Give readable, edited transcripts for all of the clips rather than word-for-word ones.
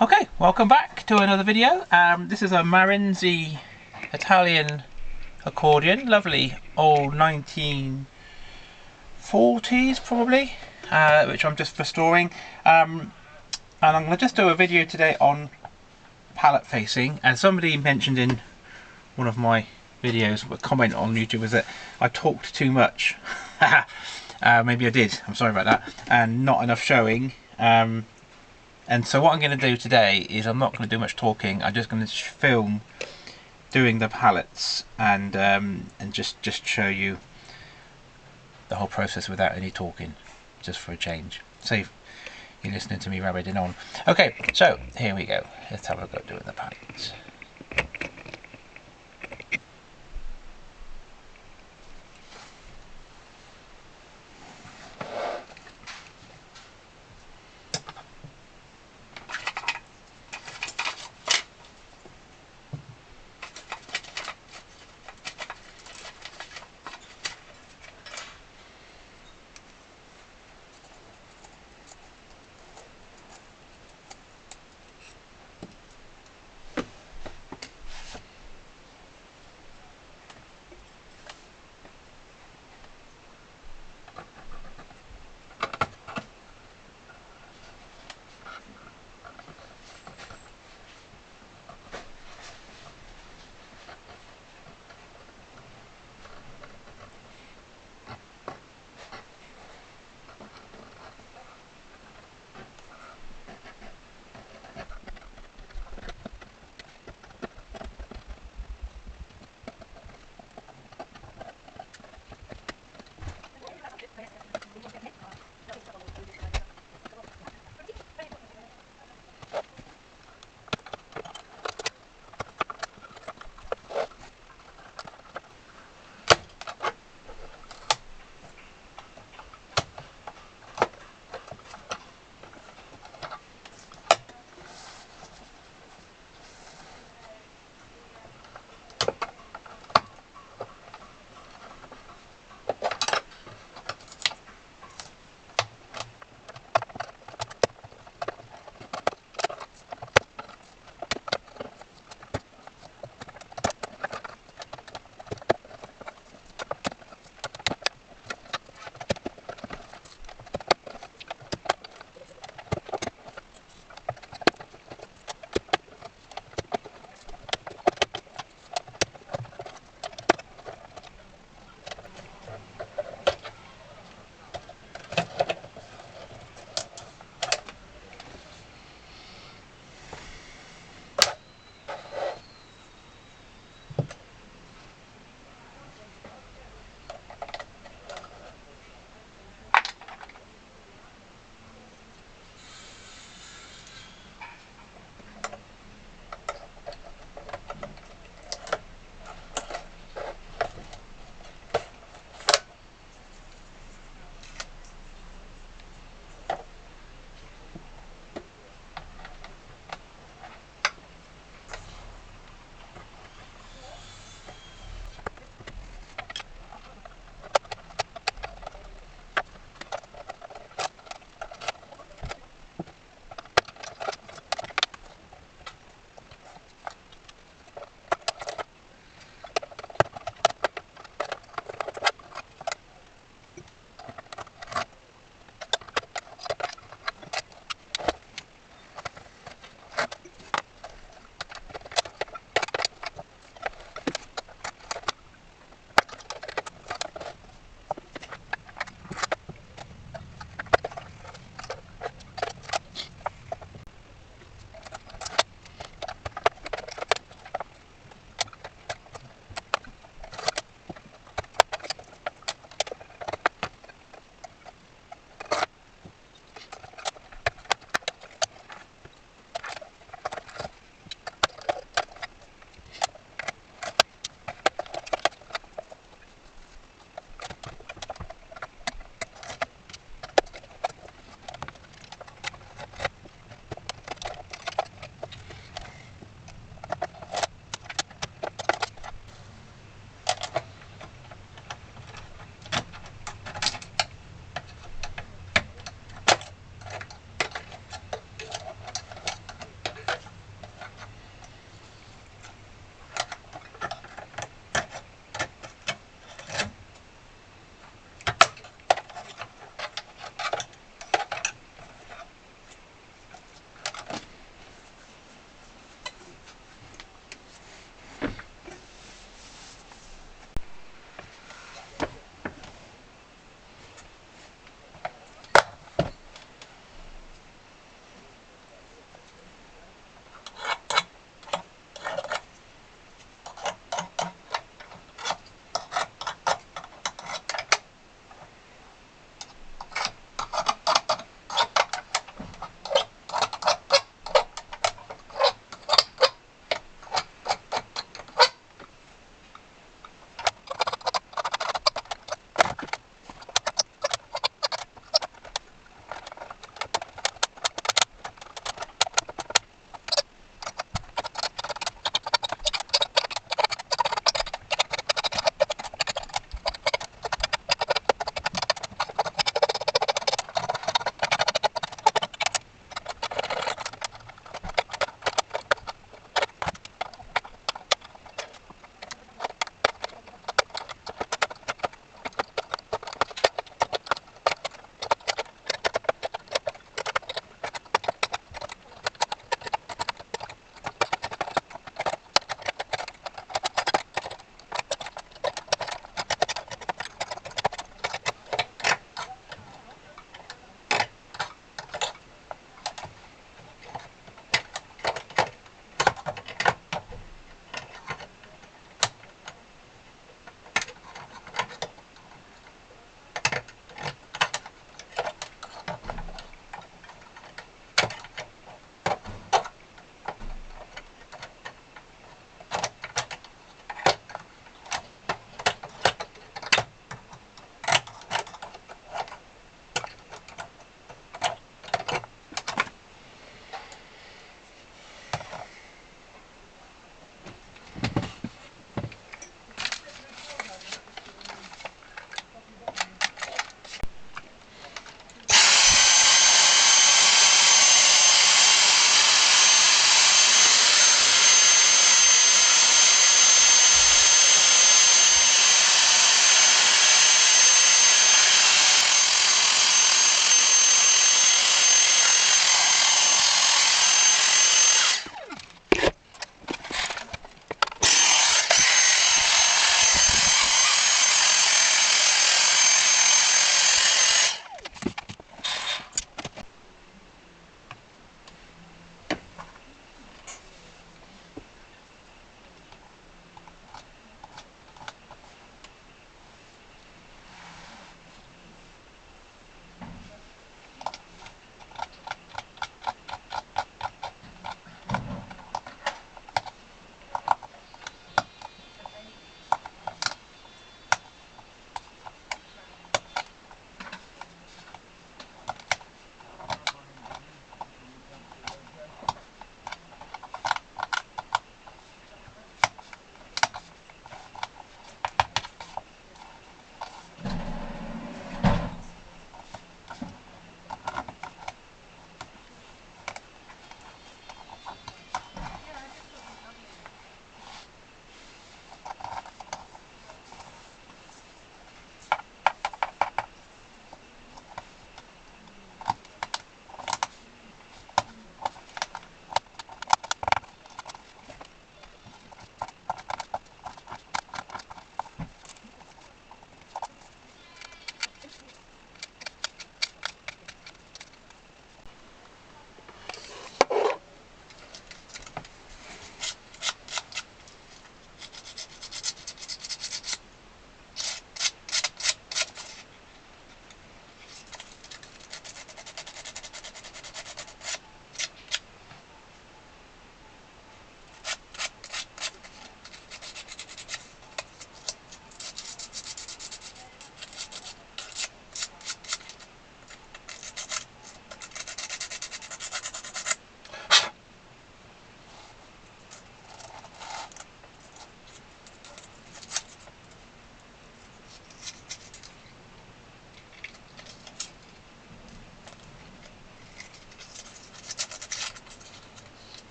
Okay, welcome back to another video. This is a Marenzi Italian accordion, lovely old 1940s probably, which I'm just restoring. And I'm going to just do a video today on pallet facing. And somebody mentioned in one of my videos, a comment on YouTube, was that I talked too much. Maybe I did, I'm sorry about that, and not enough showing. And so what I'm going to do today is I'm not going to do much talking. I'm just going to film doing the pallets and just show you the whole process without any talking, just for a change. Save you listening to me rabbiting on. Okay, so here we go. Let's have a go doing the pallets.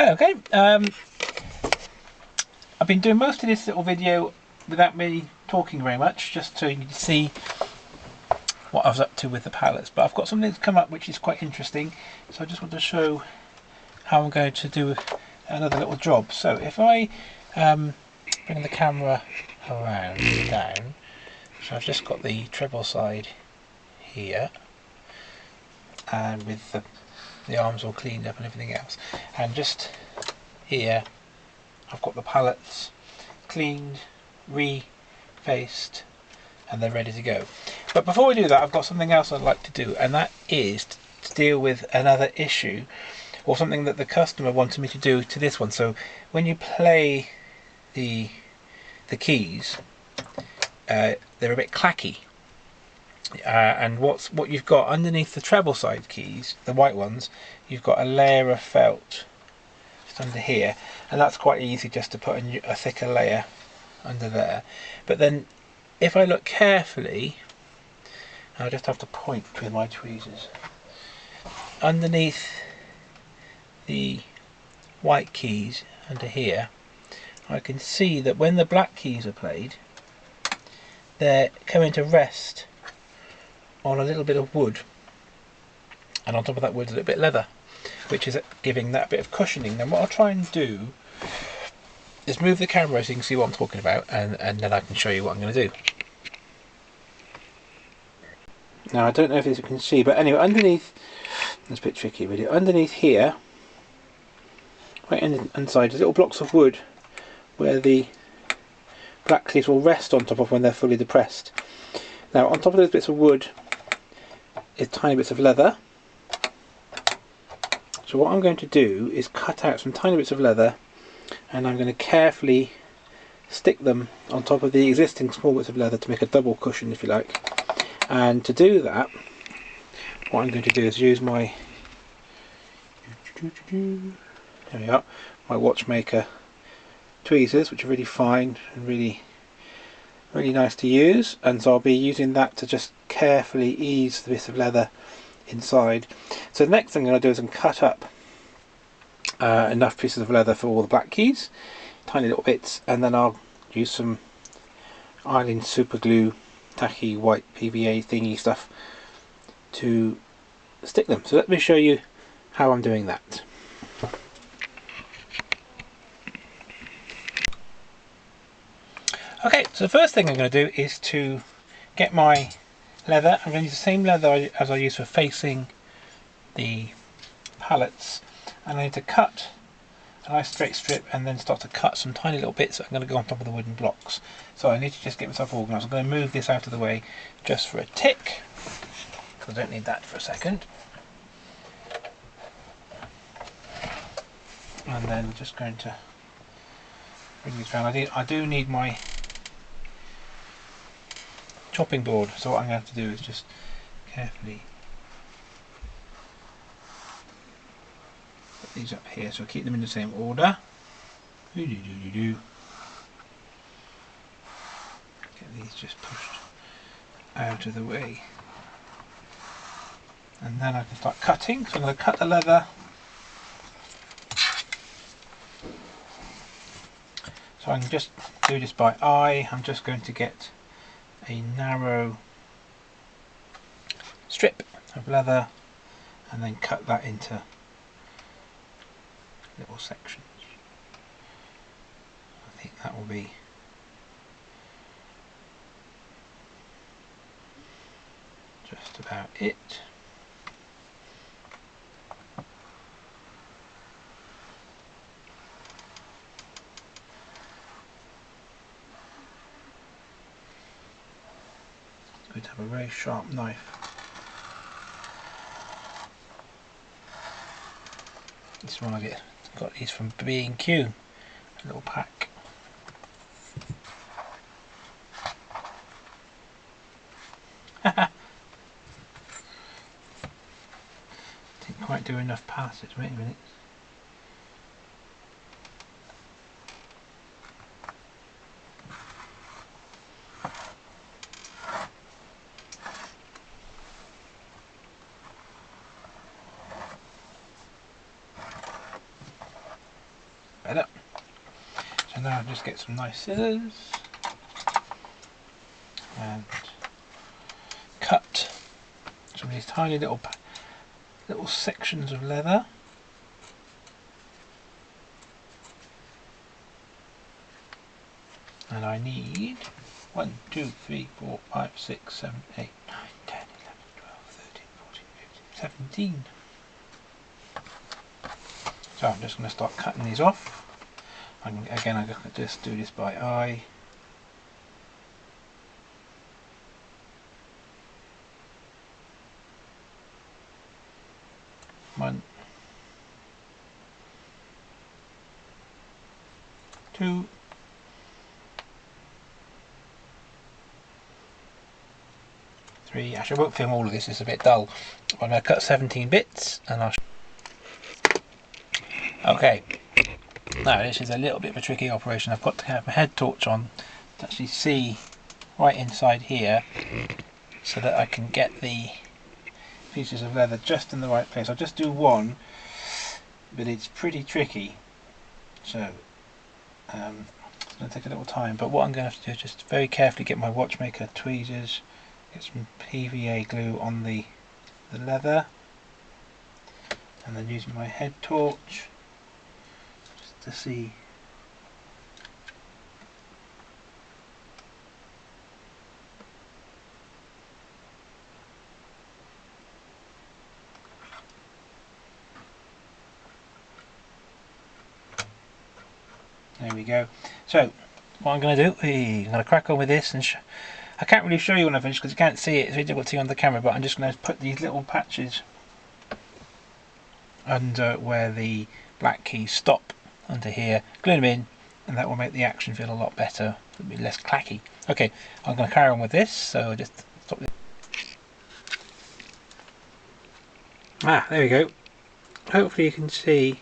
Okay, I've been doing most of this little video without me talking very much, just so you can see what I was up to with the pallets, but I've got something that's come up which is quite interesting, so I just want to show how I'm going to do another little job. So if I bring the camera around down, so I've just got the treble side here, and with the arms all cleaned up and everything else, and just here I've got the pallets cleaned, refaced, and they're ready to go. But before we do that, I've got something else I'd like to do, and that is to deal with another issue, or something that the customer wanted me to do to this one. So when you play the keys, they're a bit clacky, and what you've got underneath the treble side keys, the white ones, you've got a layer of felt just under here, and that's quite easy just to put a thicker layer under there. But then if I look carefully, I'll just have to point with my tweezers, underneath the white keys under here, I can see that when the black keys are played, they're coming to rest on a little bit of wood, and on top of that wood a little bit of leather, which is giving that bit of cushioning. Then what I'll try and do is move the camera so you can see what I'm talking about, and then I can show you what I'm going to do. Now I don't know if you can see, but anyway, underneath, it's a bit tricky video, underneath here, right inside, there's little blocks of wood where the black keys will rest on top of when they're fully depressed. Now on top of those bits of wood is tiny bits of leather. So what I'm going to do is cut out some tiny bits of leather, and I'm going to carefully stick them on top of the existing small bits of leather to make a double cushion, if you like. And to do that, what I'm going to do is use my, there we are, my watchmaker tweezers, which are really fine and really nice to use, and so I'll be using that to just carefully ease the bit of leather inside. So the next thing I'm going to do is cut up enough pieces of leather for all the black keys, tiny little bits, and then I'll use some Ireland super glue, tacky white PVA thingy stuff to stick them. So let me show you how I'm doing that. Okay, so the first thing I'm going to do is to get my leather. I'm going to use the same leather as I use for facing the pallets, and I need to cut a nice straight strip and then start to cut some tiny little bits that I'm going to go on top of the wooden blocks. So I need to just get myself organised. I'm going to move this out of the way just for a tick, because I don't need that for a second. And then I'm just going to bring this around. I do need my chopping board, so what I'm going to have to do is just carefully put these up here, so keep them in the same order. Get these just pushed out of the way, and then I can start cutting. So I'm going to cut the leather. So I can just do this by eye. I'm just going to get a narrow strip of leather and then cut that into little sections. I think that will be just about it. It's good to have a very sharp knife. This one I got these from B&Q, a little pack. Didn't quite do enough past it, wait a minute. better. So now I'll just get some nice scissors and cut some of these tiny little sections of leather. And I need 1, 2, 3, 4, 5, 6, 7, 8, 9, 10, 11, 12, 13, 14, 15, 17. So I'm just going to start cutting these off. Again, I'm going to just do this by eye. One, 2, 3. Actually, I won't film all of this, it's a bit dull. I'm going to cut 17 bits and I'll. Okay, now this is a little bit of a tricky operation. I've got to have my head torch on to actually see right inside here so that I can get the pieces of leather just in the right place. I'll just do one, but it's pretty tricky, so it's going to take a little time. But what I'm going to have to do is just very carefully get my watchmaker tweezers, get some PVA glue on the leather, and then using my head torch just to see. There we go. So what I'm going to do, I'm going to crack on with this, and I can't really show you when I finish because you can't see it, it's very difficult to see on the camera, but I'm just going to put these little patches under where the black keys stop, under here, glue them in, and that will make the action feel a lot better, it'll be less clacky. Okay, I'm going to carry on with this, so just stop this. There we go. Hopefully you can see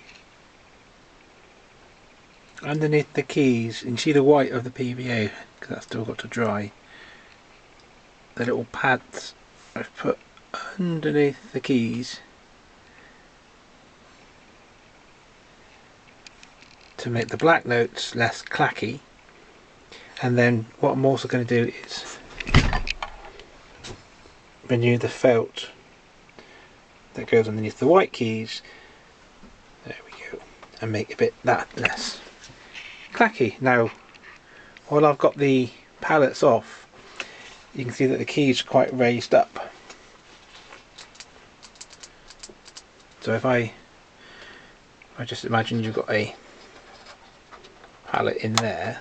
underneath the keys, you can see the white of the PVA because that's still got to dry. The little pads I've put underneath the keys to make the black notes less clacky. And then what I'm also going to do is renew the felt that goes underneath the white keys. There we go, and make a bit that less clacky. Now, while I've got the pallets off, you can see that the keys are quite raised up. So if I just imagine you've got a pallet in there,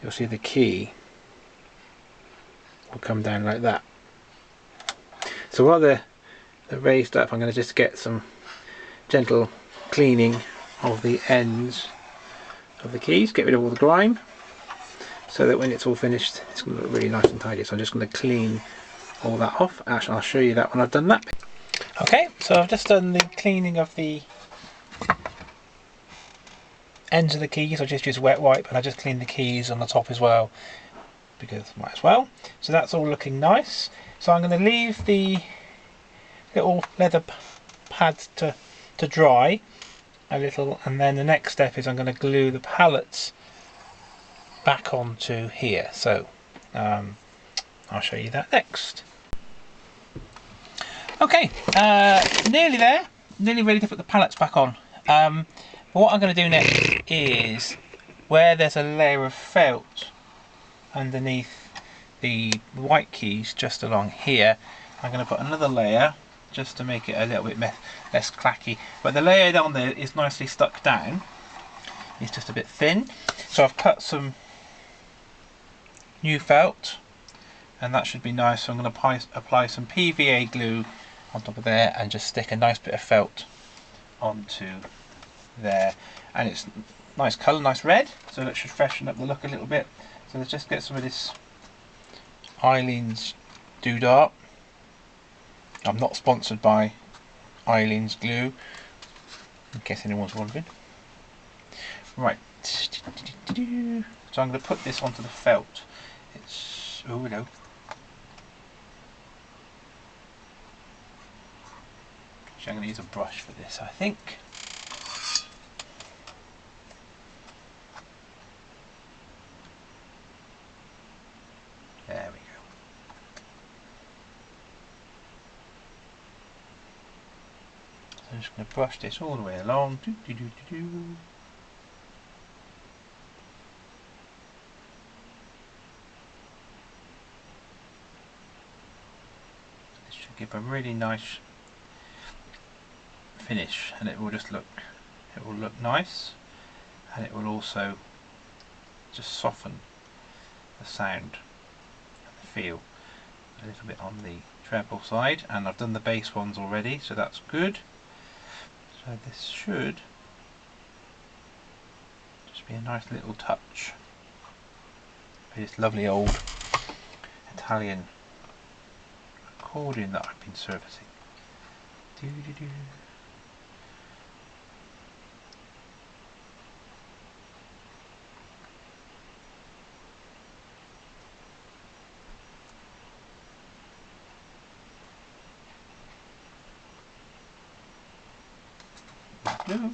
you'll see the key will come down like that. So while they're raised up, I'm going to just get some gentle cleaning of the ends of the keys, get rid of all the grime, so that when it's all finished it's going to look really nice and tidy. So I'm just going to clean all that off. Actually, I'll show you that when I've done that. Okay, so I've just done the cleaning of the ends of the keys. I just use wet wipe and I just cleaned the keys on the top as well, because might as well. So that's all looking nice. So I'm going to leave the little leather pads to dry a little, and then the next step is I'm going to glue the pallets back onto here. So I'll show you that next. Okay, nearly there, nearly ready to put the pallets back on. But what I'm going to do next is, where there's a layer of felt underneath the white keys just along here, I'm going to put another layer just to make it a little bit less clacky. But the layer down there is nicely stuck down, it's just a bit thin. So I've cut some new felt, and that should be nice. So I'm going to apply some PVA glue on top of there and just stick a nice bit of felt onto there, and it's nice colour, nice red, so that should freshen up the look a little bit. So let's just get some of this Eileen's Doodah. I'm not sponsored by Eileen's glue, in case anyone's wondering. Right, so I'm going to put this onto the felt. It's, oh no, actually I'm going to use a brush for this, I think. I'm just going to brush this all the way along. Doo, doo, doo, doo, doo. This should give a really nice finish, and it will look nice, and it will also just soften the sound and the feel a little bit on the treble side. And I've done the bass ones already, so that's good. So this should just be a nice little touch for this lovely old Italian accordion that I've been servicing. Doo -doo -doo. Blue.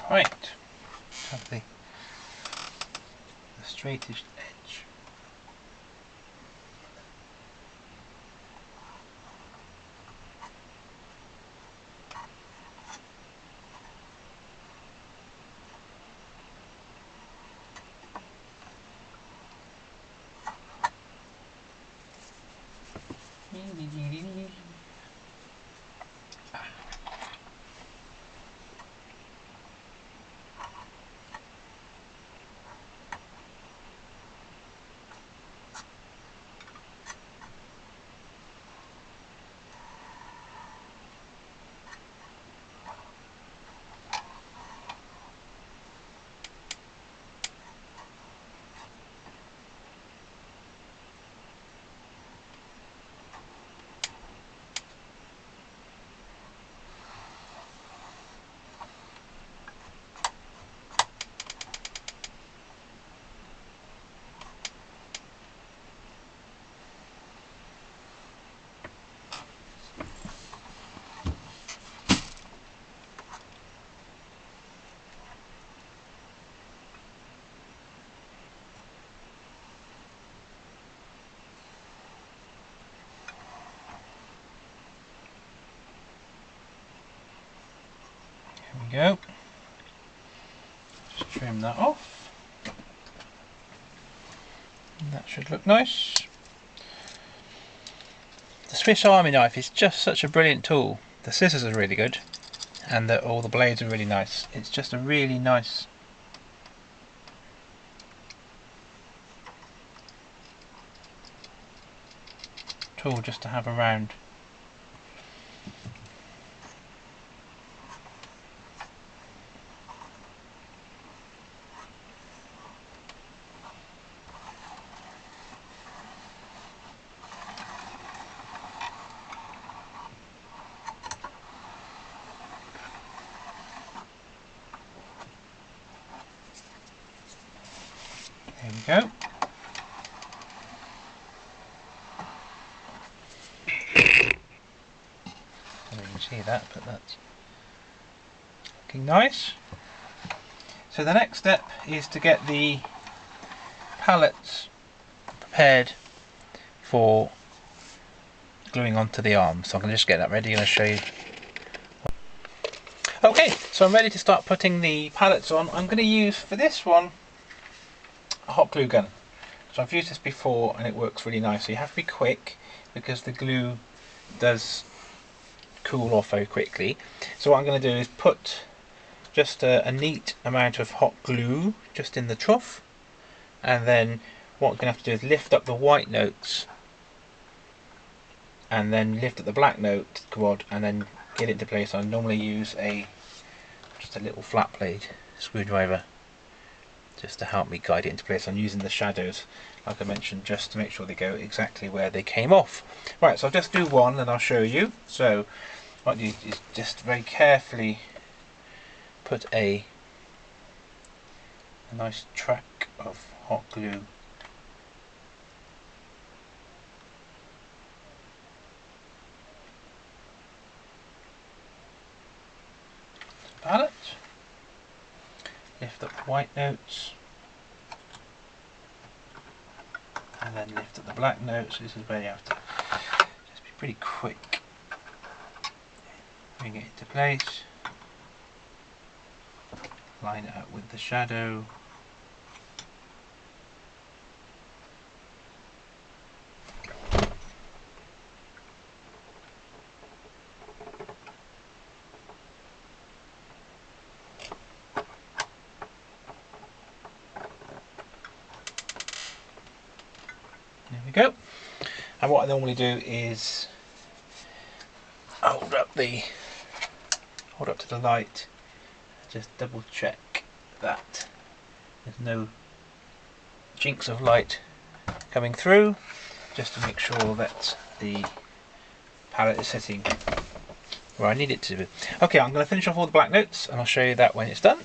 Right, have the straightest edge. There we go. Just trim that off. And that should look nice. The Swiss Army knife is just such a brilliant tool. The scissors are really good, and all the blades are really nice. It's just a really nice tool just to have around. There we go. I don't know if you can see that, but that's looking nice. So the next step is to get the pallets prepared for gluing onto the arms. So I'm going to just get that ready and I'll show you. Okay, so I'm ready to start putting the pallets on. I'm going to use for this one a hot glue gun. So I've used this before and it works really nice. So you have to be quick because the glue does cool off very quickly. So what I'm going to do is put just a neat amount of hot glue just in the trough, and then what I'm going to have to do is lift up the white notes and then lift up the black note quad and then get it into place. I normally use just a little flat blade screwdriver just to help me guide it into place. I'm using the shadows, like I mentioned, just to make sure they go exactly where they came off. Right, so I'll just do one and I'll show you. So what you do is just very carefully put a nice track of hot glue palette, lift up the white notes, and then lift up the black notes. This is where you have to just be pretty quick. Bring it into place, line it up with the shadow. There we go. And what I normally do is hold up to the light, just double check that there's no chinks of light coming through, just to make sure that the palette is sitting where I need it to be. Okay, I'm going to finish off all the black notes and I'll show you that when it's done.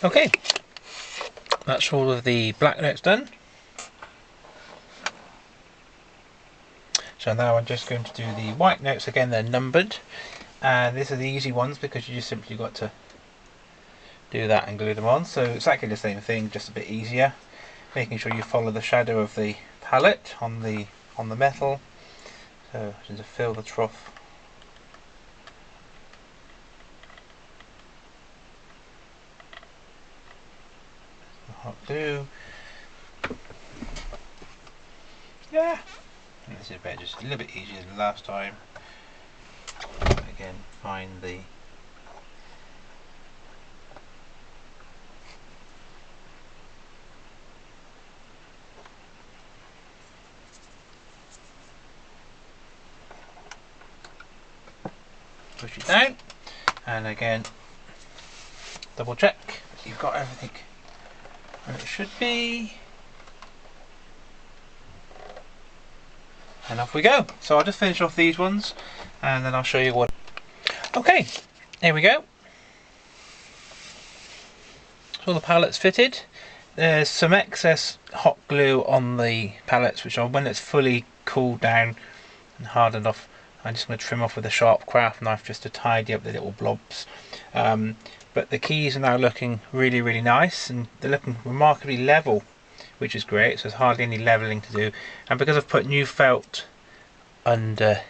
Okay, that's all of the black notes done. So now I'm just going to do the white notes again. They're numbered, and these are the easy ones because you just simply got to do that and glue them on. So exactly the same thing, just a bit easier. Making sure you follow the shadow of the palette on the metal. So just to fill the trough. The hot glue. Yeah. This is just a little bit easier than last time. Again, find the push it down, and again double check that you've got everything where it should be. And off we go. So I'll just finish off these ones and then I'll show you what. Okay, here we go. So the pallet's fitted. There's some excess hot glue on the pallets, which when it's fully cooled down and hardened off, I'm just going to trim off with a sharp craft knife just to tidy up the little blobs. But the keys are now looking really, really nice, and they're looking remarkably level, which is great. So there's hardly any leveling to do, and because I've put new felt under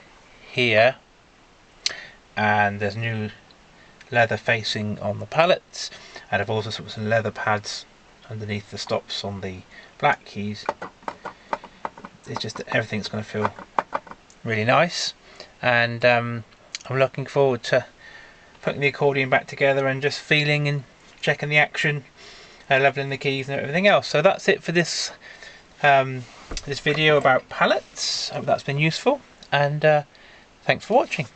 here and there's new leather facing on the pallets, and I've also put some leather pads underneath the stops on the black keys, it's just that everything's going to feel really nice. And I'm looking forward to putting the accordion back together and just feeling and checking the action, leveling the keys and everything else. So that's it for this this video about pallets. I hope that's been useful, and thanks for watching.